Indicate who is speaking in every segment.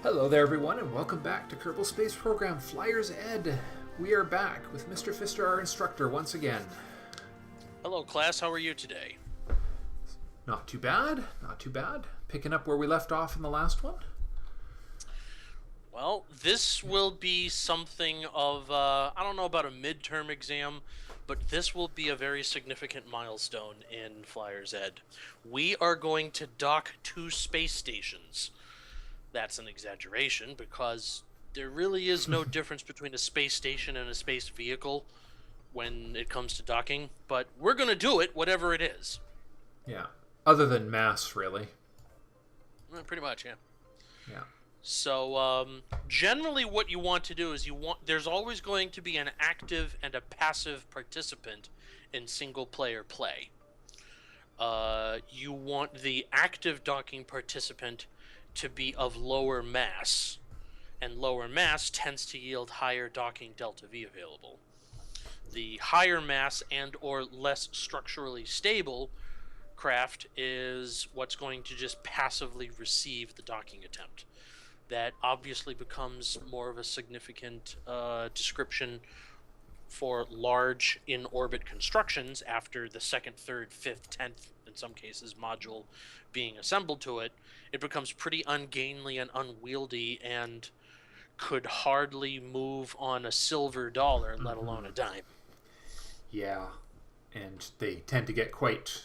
Speaker 1: Hello there everyone and welcome back to Kerbal Space Program Flyer's Ed. We are back with Mr. Pfister, our instructor, once again.
Speaker 2: Hello class, how are you today?
Speaker 1: Not too bad, not too bad. Picking up where we left off in the last one.
Speaker 2: Well, this will be something of, I don't know about a midterm exam, but this will be a very significant milestone in Flyer's Ed. We are going to dock 2 space stations. That's an exaggeration because there really is no difference between a space station and a space vehicle when it comes to docking, but we're going to do it, whatever it is.
Speaker 1: Yeah, other than mass, really.
Speaker 2: Pretty much, yeah.
Speaker 1: Yeah.
Speaker 2: So, generally what you want to do is there's always going to be an active and a passive participant in single-player play. You want the active docking participant to be of lower mass, and lower mass tends to yield higher docking delta V available. The higher mass and or less structurally stable craft is what's going to just passively receive the docking attempt. That obviously becomes more of a significant description for large in-orbit constructions after the 2nd, 3rd, 5th, 10th, in some cases, module being assembled to it. It becomes pretty ungainly and unwieldy and could hardly move on a silver dollar, let alone a dime.
Speaker 1: Yeah, and they tend to get quite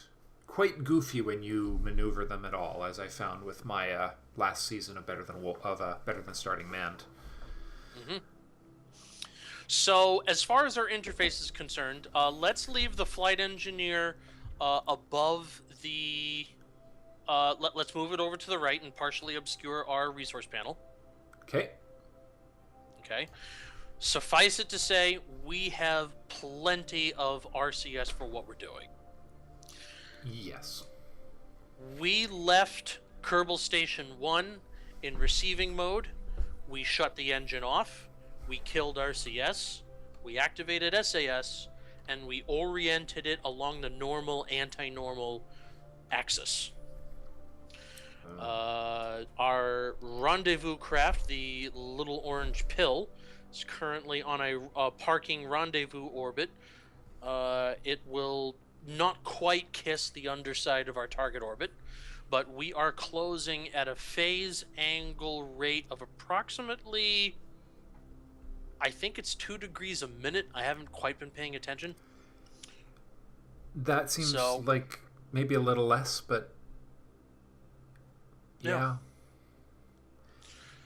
Speaker 1: goofy when you maneuver them at all, as I found with my last season of Better Than Starting Manned.
Speaker 2: Mm-hmm. So, as far as our interface is concerned, let's leave the flight engineer above the... let's move it over to the right and partially obscure our resource panel.
Speaker 1: Okay.
Speaker 2: Okay. Suffice it to say, we have plenty of RCS for what we're doing.
Speaker 1: Yes.
Speaker 2: We left Kerbal Station 1 in receiving mode. We shut the engine off. We killed RCS, we activated SAS, and we oriented it along the normal anti-normal axis. Our rendezvous craft, the little orange pill, is currently on a parking rendezvous orbit. It will not quite kiss the underside of our target orbit, but we are closing at a phase angle rate of approximately... I think it's 2 degrees a minute. I haven't quite been paying attention.
Speaker 1: That seems like maybe a little less, but yeah.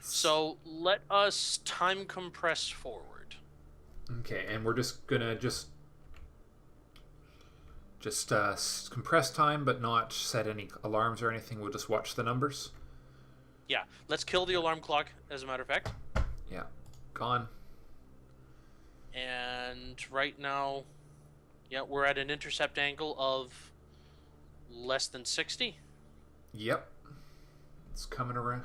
Speaker 2: So let us time compress forward.
Speaker 1: Okay, and we're just gonna compress time, but not set any alarms or anything. We'll just watch the numbers.
Speaker 2: Yeah, let's kill the alarm clock, as a matter of fact.
Speaker 1: Yeah, gone.
Speaker 2: And right now, yeah, we're at an intercept angle of less than 60.
Speaker 1: Yep. It's coming around.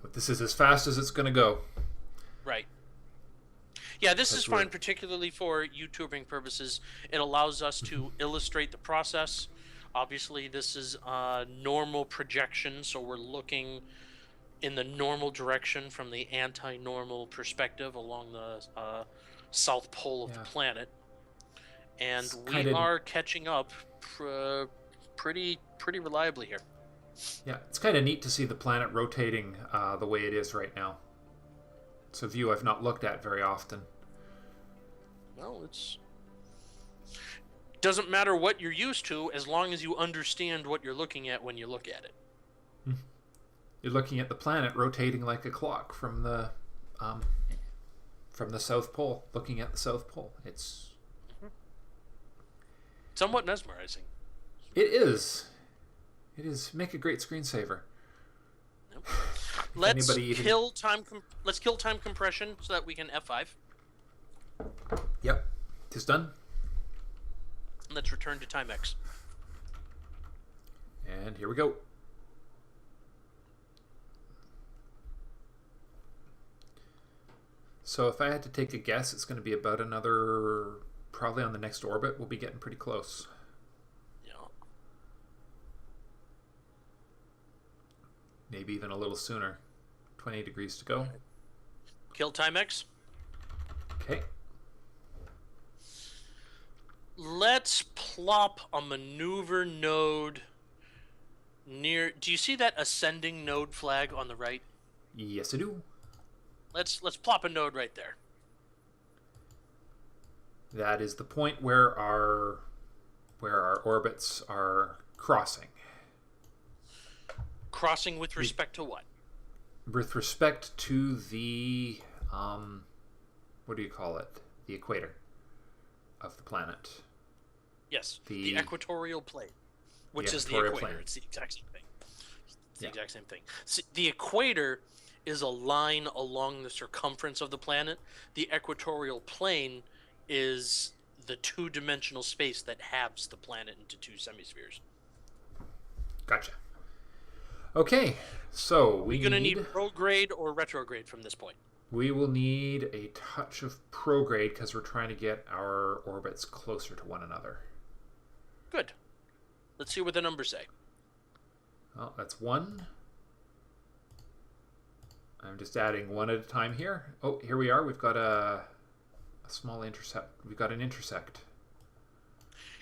Speaker 1: But this is as fast as it's going to go.
Speaker 2: Right. Yeah, this is fine, particularly for YouTubing purposes. It allows us to illustrate the process. Obviously, this is a normal projection, so we're looking in the normal direction from the anti-normal perspective along the south pole of the planet, and we are catching up pretty reliably here.
Speaker 1: Yeah, it's kind of neat to see the planet rotating the way it is right now. It's a view I've not looked at very often.
Speaker 2: Well, doesn't matter what you're used to as long as you understand what you're looking at when you look at it.
Speaker 1: You're looking at the planet rotating like a clock from the South Pole, looking at the South Pole. It's
Speaker 2: somewhat mesmerizing.
Speaker 1: It is. It is. Make a great screensaver.
Speaker 2: Yep. Let's kill time compression so that we can F5.
Speaker 1: Yep. Tis done.
Speaker 2: Let's return to time X.
Speaker 1: And here we go. So if I had to take a guess, it's going to be about another, probably on the next orbit, we'll be getting pretty close.
Speaker 2: Yeah.
Speaker 1: Maybe even a little sooner. 28 degrees to go.
Speaker 2: Kill Timex.
Speaker 1: Okay.
Speaker 2: Let's plop a maneuver node near. Do you see that ascending node flag on the right?
Speaker 1: Yes, I do.
Speaker 2: Let's plop a node right there.
Speaker 1: That is the point where our orbits are crossing.
Speaker 2: Crossing with respect to what?
Speaker 1: With respect to the what do you call it? The equator of the planet.
Speaker 2: Yes, the equatorial plane, which is the
Speaker 1: equatorial
Speaker 2: equator.
Speaker 1: plane.
Speaker 2: It's the exact same thing. It's the exact same thing. See, the equator is a line along the circumference of the planet. The equatorial plane is the two-dimensional space that halves the planet into two semispheres.
Speaker 1: Gotcha. Okay, so
Speaker 2: we're going to need prograde or retrograde from this point.
Speaker 1: We will need a touch of prograde because we're trying to get our orbits closer to one another.
Speaker 2: Good. Let's see what the numbers say.
Speaker 1: Well, that's 1. I'm just adding one at a time here. Oh, here we are. We've got a small intercept. We've got an intersect.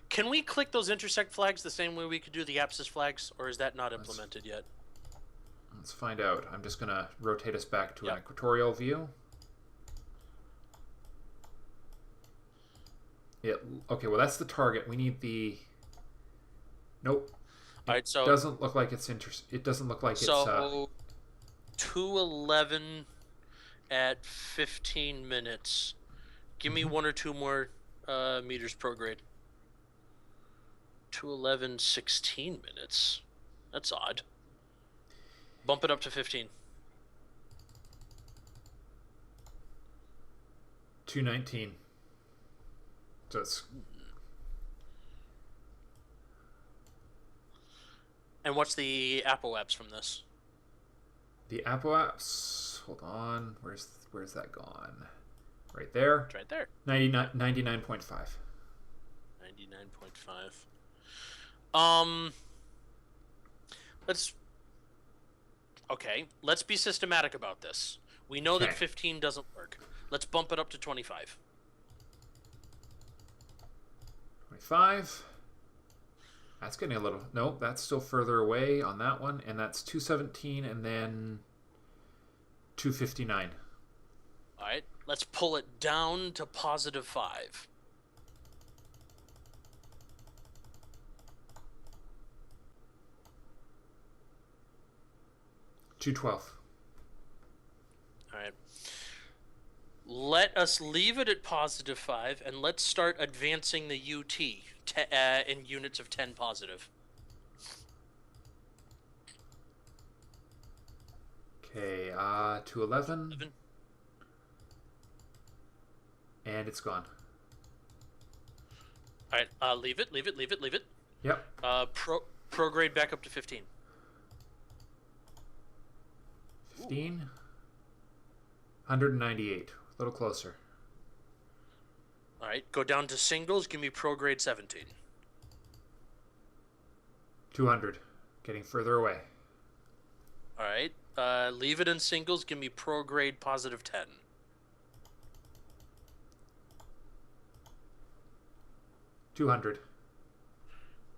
Speaker 2: Can we click those intersect flags the same way we could do the abscess flags, or is that not implemented yet?
Speaker 1: Let's find out. I'm just going to rotate us back to an equatorial view. Okay, well, that's the target. We need the... Nope.
Speaker 2: All right, so...
Speaker 1: It doesn't look like it's... It doesn't look like it's...
Speaker 2: So, 2:11 at 15 minutes. Give me 1 or 2 more meters prograde. 2:11, 16 minutes. That's odd. Bump it up to 15.
Speaker 1: 2:19. So it's...
Speaker 2: And what's the apoapse from this?
Speaker 1: The apoapse... Hold on. Where's that gone? Right there.
Speaker 2: It's right there.
Speaker 1: 99.5.
Speaker 2: 99.5. Let's be systematic about this. We know that 15 doesn't work. Let's bump it up to 25.
Speaker 1: 25. That's getting a little... Nope, that's still further away on that one. And that's 217 and then 259.
Speaker 2: All right, let's pull it down to +5.
Speaker 1: $212.
Speaker 2: All right. Let us leave it at +5, and let's start advancing the UT in units of 10 positive.
Speaker 1: Okay, 211.
Speaker 2: 11.
Speaker 1: And it's gone.
Speaker 2: All right, leave it.
Speaker 1: Yep.
Speaker 2: Prograde back up to 15.
Speaker 1: 15. 198. A little closer.
Speaker 2: All right, go down to singles. Give me prograde 17.
Speaker 1: 200. Getting further away.
Speaker 2: All right, leave it in singles. Give me prograde +10.
Speaker 1: 200.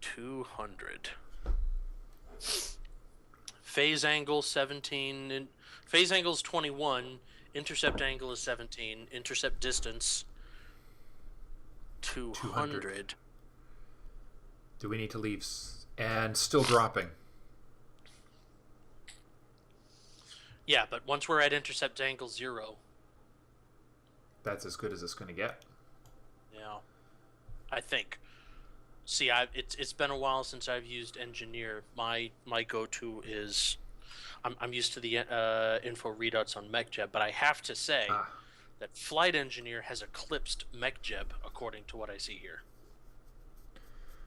Speaker 2: 200. Phase angle 17. Phase angle is 21. Intercept angle is 17. Intercept distance 200.
Speaker 1: Do we need to leave? And still dropping.
Speaker 2: Yeah, but once we're at intercept angle 0.
Speaker 1: That's as good as it's going to get.
Speaker 2: Yeah, I think. See, it's been a while since I've used engineer. My go-to is, I'm used to the info readouts on MechJeb, but I have to say that flight engineer has eclipsed MechJeb according to what I see here.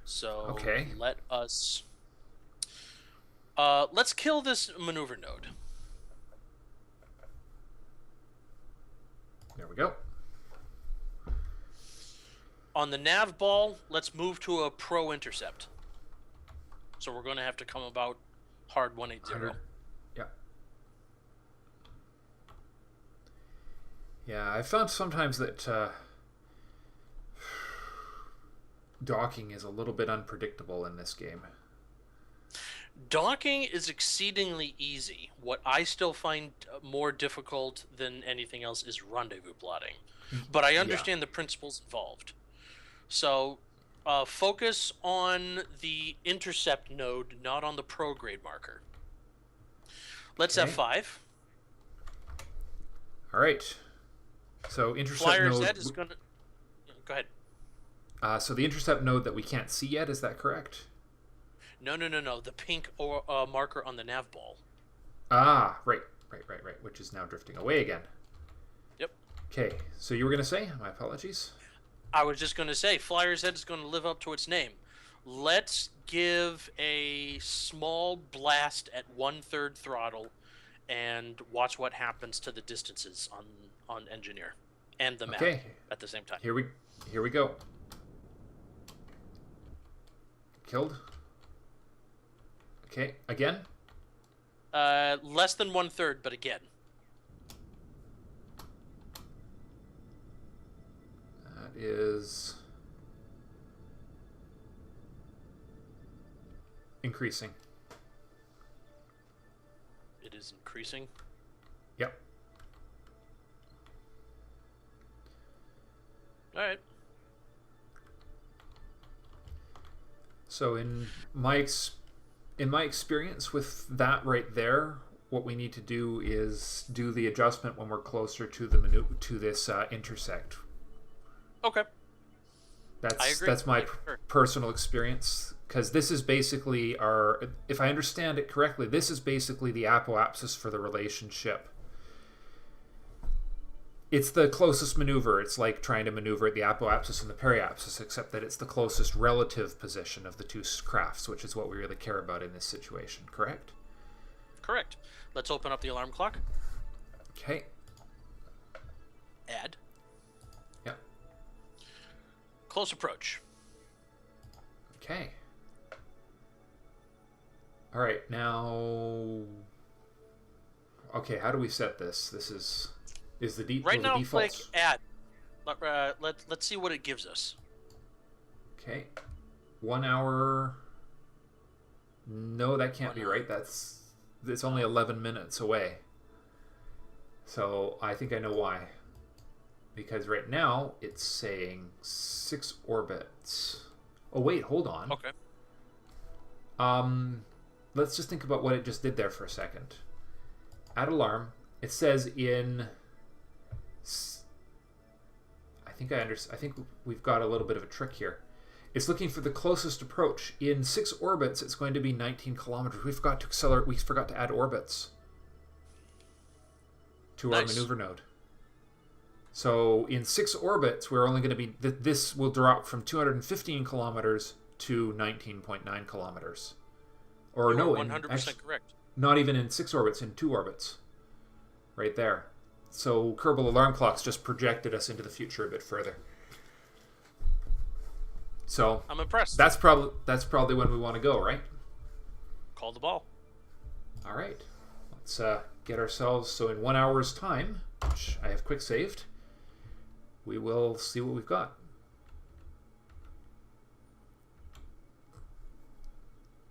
Speaker 2: So let us let's kill this maneuver node.
Speaker 1: There we go.
Speaker 2: On the Nav Ball, let's move to a pro intercept. So we're going to have to come about hard 180.
Speaker 1: Yeah. Yeah, I found sometimes that docking is a little bit unpredictable in this game.
Speaker 2: Docking is exceedingly easy. What I still find more difficult than anything else is rendezvous plotting. But I
Speaker 1: Yeah.
Speaker 2: understand the principles involved. So focus on the intercept node, not on the prograde marker. Let's
Speaker 1: Okay.
Speaker 2: F5.
Speaker 1: All right. So intercept
Speaker 2: Flyer
Speaker 1: node.
Speaker 2: Z is going to... Go ahead.
Speaker 1: So the intercept node that we can't see yet, is that correct?
Speaker 2: No. The pink marker on the nav ball.
Speaker 1: Ah, right. Which is now drifting away again.
Speaker 2: Yep.
Speaker 1: Okay, so you were going to say? My apologies.
Speaker 2: I was just going to say, Flyer Z is going to live up to its name. Let's give a small blast at 1/3 throttle and watch what happens to the distances on Engineer and the map at the same time.
Speaker 1: Here we go. Killed. Okay, again?
Speaker 2: Less than 1/3, but again.
Speaker 1: That is increasing.
Speaker 2: It is increasing.
Speaker 1: Yep.
Speaker 2: All right.
Speaker 1: So in my experience with that right there, what we need to do is do the adjustment when we're closer to this intersect.
Speaker 2: Okay.
Speaker 1: I agree. That's my
Speaker 2: sure.
Speaker 1: personal experience, because this is basically if I understand it correctly, this is basically the apoapsis for the relationship. It's the closest maneuver. It's like trying to maneuver at the apoapsis and the periapsis, except that it's the closest relative position of the two crafts, which is what we really care about in this situation, correct?
Speaker 2: Correct. Let's open up the alarm clock.
Speaker 1: Okay.
Speaker 2: Add.
Speaker 1: Yep.
Speaker 2: Close approach.
Speaker 1: Okay. All right, now... Okay, how do we set this? This is the default.
Speaker 2: Right now, click add. Let's see what it gives us.
Speaker 1: Okay. 1 hour. No, that can't be right. It's only 11 minutes away. So I think I know why. Because right now it's saying 6 orbits. Oh wait, hold on.
Speaker 2: Okay.
Speaker 1: Let's just think about what it just did there for a second. Add alarm. It says in... I think we've got a little bit of a trick here. It's looking for the closest approach. In 6 orbits, it's going to be 19 kilometers. We forgot to accelerate. We forgot to add orbits to our maneuver node. So in 6 orbits, we're only going to be... This will drop from 215 kilometers to 19.9 kilometers. Or no,
Speaker 2: 100% correct.
Speaker 1: Not even in 6 orbits, in 2 orbits. Right there. So Kerbal alarm clocks just projected us into the future a bit further. So
Speaker 2: I'm impressed.
Speaker 1: That's probably when we want to go, right?
Speaker 2: Call the ball.
Speaker 1: All right. Let's get ourselves... So in 1 hour's time, which I have quick saved, we will see what we've got.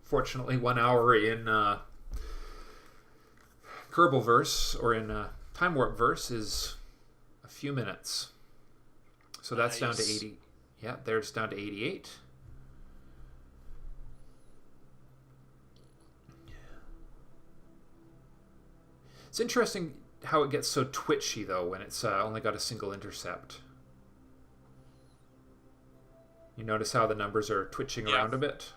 Speaker 1: Fortunately, 1 hour in Kerbal verse, or in Time Warp verse, is a few minutes. So that's down to 80. Yeah, there's down to 88. It's interesting how it gets so twitchy, though, when it's only got a single intercept. You notice how the numbers are twitching around a bit?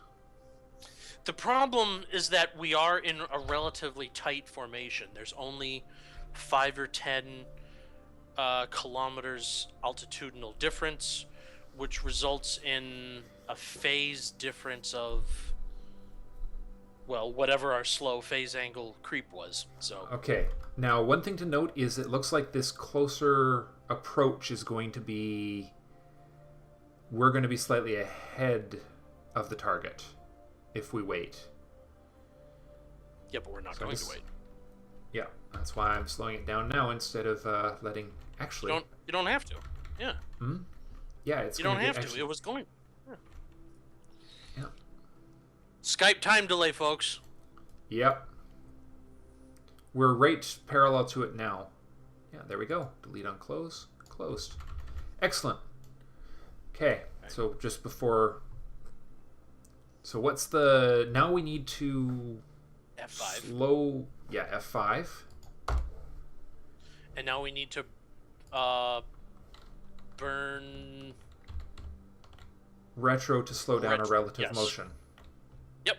Speaker 2: The problem is that we are in a relatively tight formation. There's only 5 or 10 kilometers altitudinal difference, which results in a phase difference of, well, whatever our slow phase angle creep was. So
Speaker 1: okay. Now, one thing to note is it looks like this closer approach is going to be... We're going to be slightly ahead of the target if we wait.
Speaker 2: Yeah, but we're not going to wait.
Speaker 1: Yeah. That's why I'm slowing it down now instead of letting... Actually...
Speaker 2: You don't have to. Yeah.
Speaker 1: Hmm? Yeah, it's
Speaker 2: You don't have to. It was going... Yeah. Skype time delay, folks.
Speaker 1: Yep. We're right parallel to it now. Yeah, there we go. Delete on close. Closed. Excellent. Okay, so just before... So what's the... Now we need to...
Speaker 2: F5.
Speaker 1: Slow... Yeah, F5.
Speaker 2: And now we need to burn...
Speaker 1: Retro to slow down a relative
Speaker 2: yes.
Speaker 1: motion.
Speaker 2: Yep.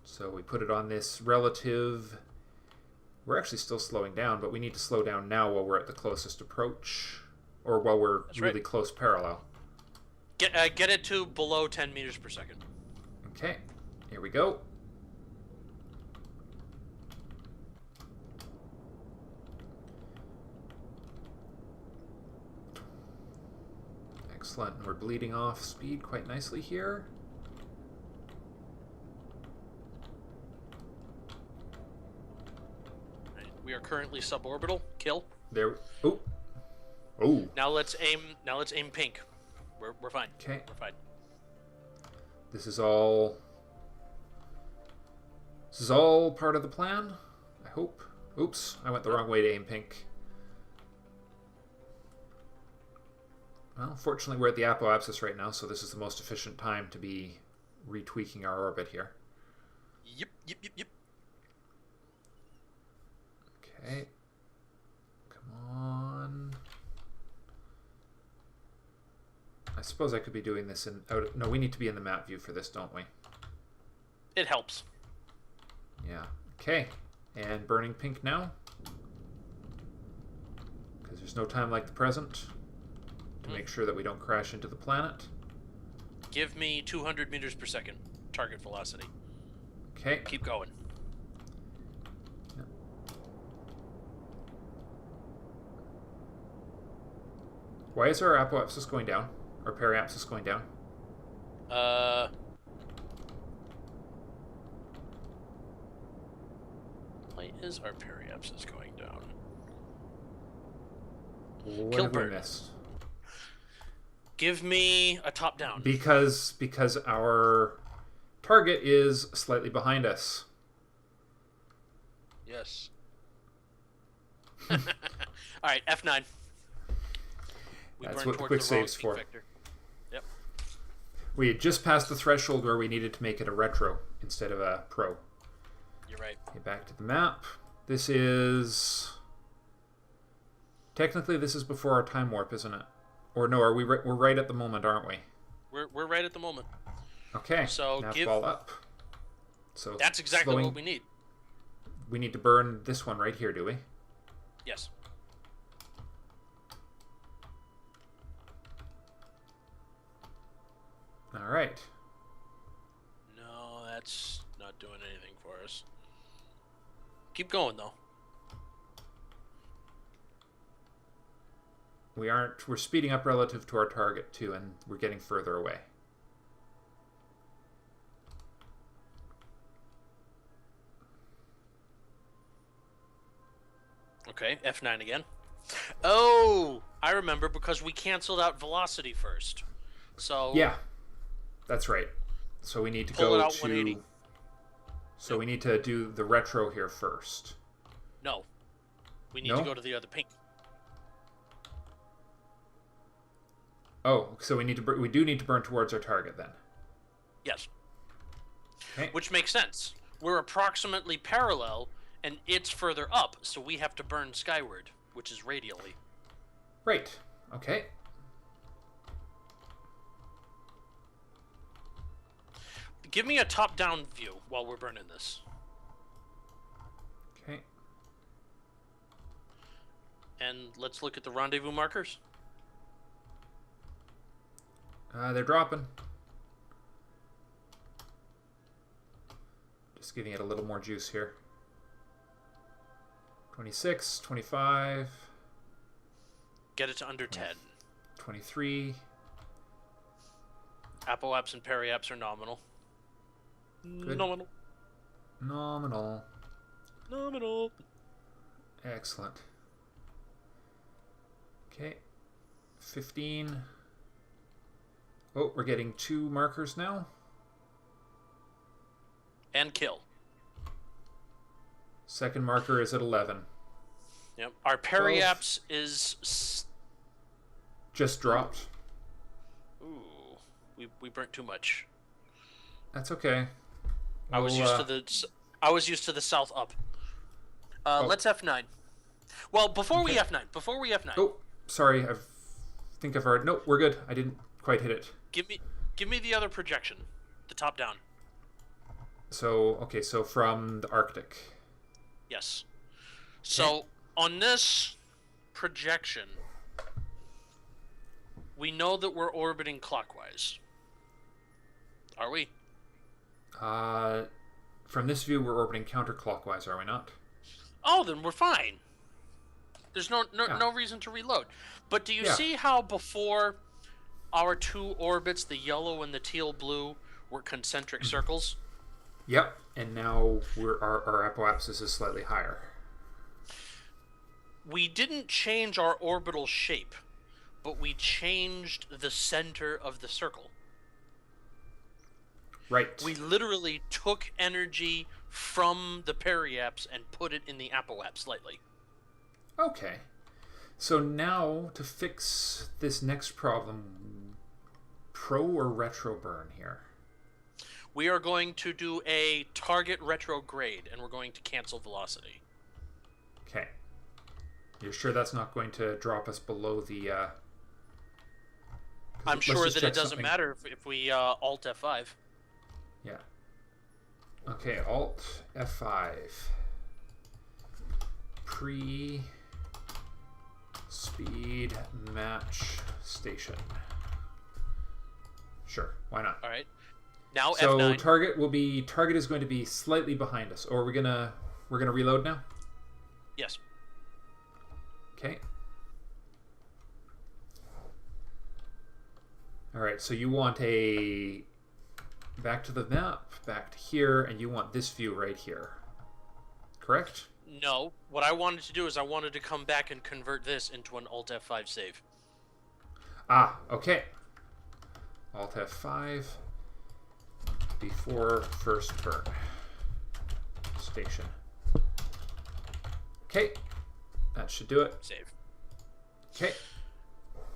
Speaker 1: So we put it on this relative... We're actually still slowing down, but we need to slow down now while we're at the closest approach. Or while we're really close parallel.
Speaker 2: Get it to below 10 meters per second.
Speaker 1: Okay, here we go. Excellent. We're bleeding off speed quite nicely here.
Speaker 2: We are currently suborbital. Kill.
Speaker 1: There. Oh. Oh.
Speaker 2: Now let's aim pink. We're fine.
Speaker 1: Okay.
Speaker 2: We're fine.
Speaker 1: This is all part of the plan, I hope. Oops, I went the wrong way to aim pink. Well, fortunately we're at the apoapsis right now, so this is the most efficient time to be retweaking our orbit here.
Speaker 2: Yep.
Speaker 1: Okay. Come on. I suppose I could be doing this in... No, we need to be in the map view for this, don't we?
Speaker 2: It helps.
Speaker 1: Yeah. Okay. And burning pink now. Because there's no time like the present to make sure that we don't crash into the planet.
Speaker 2: Give me 200 meters per second target velocity.
Speaker 1: Okay.
Speaker 2: Keep going.
Speaker 1: Why is our apoapsis going down? Or periapsis going down?
Speaker 2: Why is our periapsis going down?
Speaker 1: What have we missed?
Speaker 2: Give me a top down.
Speaker 1: Because our target is slightly behind us.
Speaker 2: Yes. All right, F9.
Speaker 1: That's what the quick save's for.
Speaker 2: Vector. Yep.
Speaker 1: We had just passed the threshold where we needed to make it a retro instead of a pro.
Speaker 2: You're right.
Speaker 1: Okay, back to the map. This is... Technically, this is before our time warp, isn't it? Or no, we're right at the moment, aren't we?
Speaker 2: We're right at the moment.
Speaker 1: Okay,
Speaker 2: so
Speaker 1: Nav Ball up. So
Speaker 2: that's exactly what we need.
Speaker 1: We need to burn this one right here, do we?
Speaker 2: Yes.
Speaker 1: All right.
Speaker 2: No, that's not doing anything for us. Keep going, though.
Speaker 1: We're speeding up relative to our target, too, and we're getting further away.
Speaker 2: Okay, F9 again. Oh, I remember, because we canceled out velocity first. So
Speaker 1: yeah, that's right. So we need to
Speaker 2: pull
Speaker 1: go
Speaker 2: it out
Speaker 1: to
Speaker 2: 180.
Speaker 1: So we need to do the retro here first.
Speaker 2: No, we need to go to the other pink.
Speaker 1: Oh, so we do need to burn towards our target then.
Speaker 2: Yes.
Speaker 1: Okay.
Speaker 2: Which makes sense. We're approximately parallel, and it's further up, so we have to burn skyward, which is radially.
Speaker 1: Right. Okay.
Speaker 2: Give me a top-down view while we're burning this.
Speaker 1: Okay.
Speaker 2: And let's look at the rendezvous markers.
Speaker 1: They're dropping. Just giving it a little more juice here. 26, 25.
Speaker 2: Get it to under 10.
Speaker 1: 23.
Speaker 2: Apoaps and periaps are nominal.
Speaker 1: Good.
Speaker 2: Nominal.
Speaker 1: Nominal.
Speaker 2: Nominal.
Speaker 1: Excellent. Okay. 15. Oh, we're getting 2 markers now.
Speaker 2: And kill.
Speaker 1: Second marker is at 11.
Speaker 2: Yep. Our periaps is...
Speaker 1: Just dropped.
Speaker 2: Ooh. We burnt too much.
Speaker 1: That's okay.
Speaker 2: I was used to the south up. Let's F9. Well, before we F9.
Speaker 1: Oh, sorry. I think I've already... Nope, we're good. I didn't quite hit it.
Speaker 2: Give me the other projection. The top down.
Speaker 1: So, okay, so from the Arctic.
Speaker 2: Yes. So, on this projection, we know that we're orbiting clockwise. Are we?
Speaker 1: From this view, we're orbiting counterclockwise, are we not?
Speaker 2: Oh, then we're fine. There's no reason to reload. But do you see how before our 2 orbits, the yellow and the teal blue, were concentric circles?
Speaker 1: Yep, and now our apoapsis is slightly higher.
Speaker 2: We didn't change our orbital shape, but we changed the center of the circle.
Speaker 1: Right.
Speaker 2: We literally took energy from the periaps and put it in the apoaps slightly.
Speaker 1: Okay. So now, to fix this next problem, pro or retro burn here?
Speaker 2: We are going to do a target retrograde, and we're going to cancel velocity.
Speaker 1: Okay. You're sure that's not going to drop us below the...
Speaker 2: I'm sure that it doesn't matter if we Alt F5.
Speaker 1: Yeah. Okay, Alt F5. Speed match station. Sure, why not?
Speaker 2: All right. Now
Speaker 1: so
Speaker 2: F9.
Speaker 1: Target is going to be slightly behind us. Or we're gonna reload now?
Speaker 2: Yes.
Speaker 1: Okay. All right, so you want a back to the map, back to here, and you want this view right here. Correct?
Speaker 2: No. What I wanted to do is I wanted to come back and convert this into an Alt F5 save.
Speaker 1: Ah, okay. Alt F5 before first burn. Station. Okay. That should do it.
Speaker 2: Save.
Speaker 1: Okay.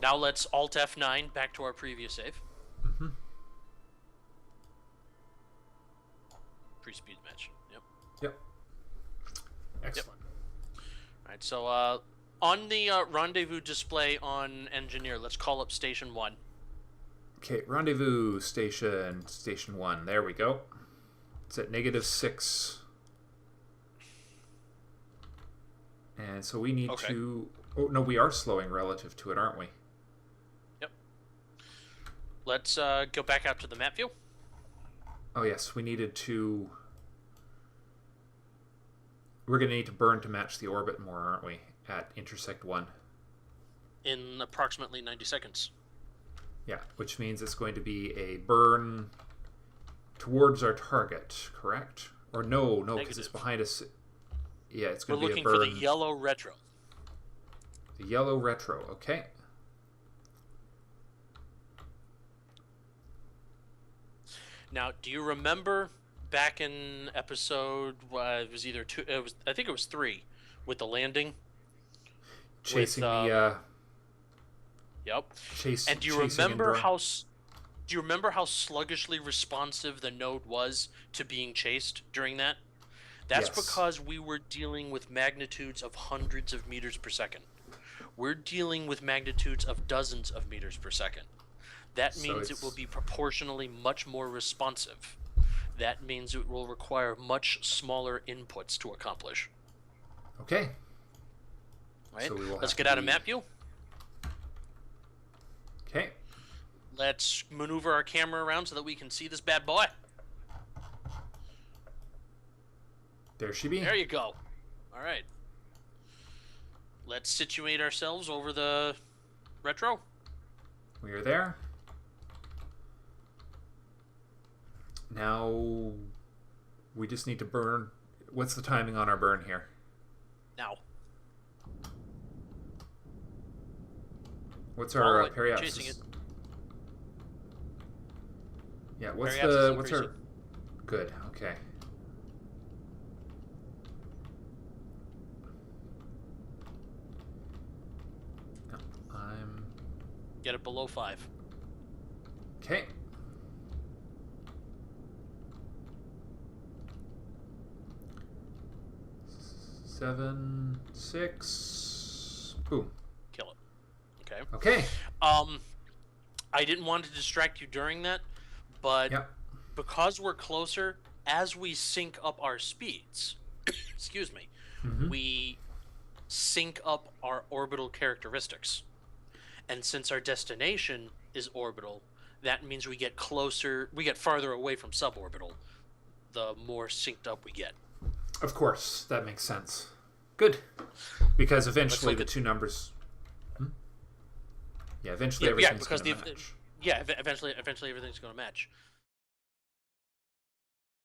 Speaker 2: Now let's Alt F9 back to our previous save.
Speaker 1: Mm-hmm.
Speaker 2: Pre-speed match. Yep.
Speaker 1: Yep. Excellent.
Speaker 2: Yep. All right, so on the rendezvous display on Engineer, let's call up Station 1.
Speaker 1: Okay, rendezvous station 1. There we go. It's at -6. And so we need to... Oh, no, we are slowing relative to it, aren't we?
Speaker 2: Yep. Let's go back out to the map view.
Speaker 1: Oh, yes, we needed to... We're going to need to burn to match the orbit more, aren't we? At intersect 1.
Speaker 2: In approximately 90 seconds.
Speaker 1: Yeah, which means it's going to be a burn towards our target, correct? Or no, because it's behind us. Yeah, it's going to be a burn.
Speaker 2: We're looking for the yellow retro.
Speaker 1: The yellow retro, okay.
Speaker 2: Now, do you remember back in episode? It was either 2. I think it was 3, with the landing.
Speaker 1: Chasing the.
Speaker 2: Yep. And do you remember how sluggishly responsive the node was to being chased during that? That's because we were dealing with magnitudes of hundreds of meters per second. We're dealing with magnitudes of dozens of meters per second. That means it will be proportionally much more responsive. That means it will require much smaller inputs to accomplish.
Speaker 1: Okay.
Speaker 2: Right? So let's get out of map view.
Speaker 1: Okay.
Speaker 2: Let's maneuver our camera around so that we can see this bad boy.
Speaker 1: There she be.
Speaker 2: There you go. All right. Let's situate ourselves over the retro.
Speaker 1: We are there. Now we just need to burn. what's the timing on our burn here?
Speaker 2: Now.
Speaker 1: What's our
Speaker 2: Follow it, chasing
Speaker 1: periapsis?
Speaker 2: it.
Speaker 1: Yeah, what's
Speaker 2: Periapsis
Speaker 1: what's our...
Speaker 2: increasing.
Speaker 1: Good, okay. I'm...
Speaker 2: Get it below 5.
Speaker 1: Okay. Seven, 6. Boom.
Speaker 2: Kill it. Okay.
Speaker 1: Okay.
Speaker 2: I didn't want to distract you during that, but
Speaker 1: Yep.
Speaker 2: because we're closer, as we sync up our speeds, excuse me,
Speaker 1: Mhm.
Speaker 2: we sync up our orbital characteristics. And since our destination is orbital, that means we get closer, we get farther away from suborbital, the more synced up we get.
Speaker 1: Of course, that makes sense. Good. Because eventually
Speaker 2: look
Speaker 1: the
Speaker 2: at-
Speaker 1: two numbers... Yeah, eventually
Speaker 2: Yeah,
Speaker 1: everything's
Speaker 2: because
Speaker 1: going to match.
Speaker 2: eventually everything's going to match.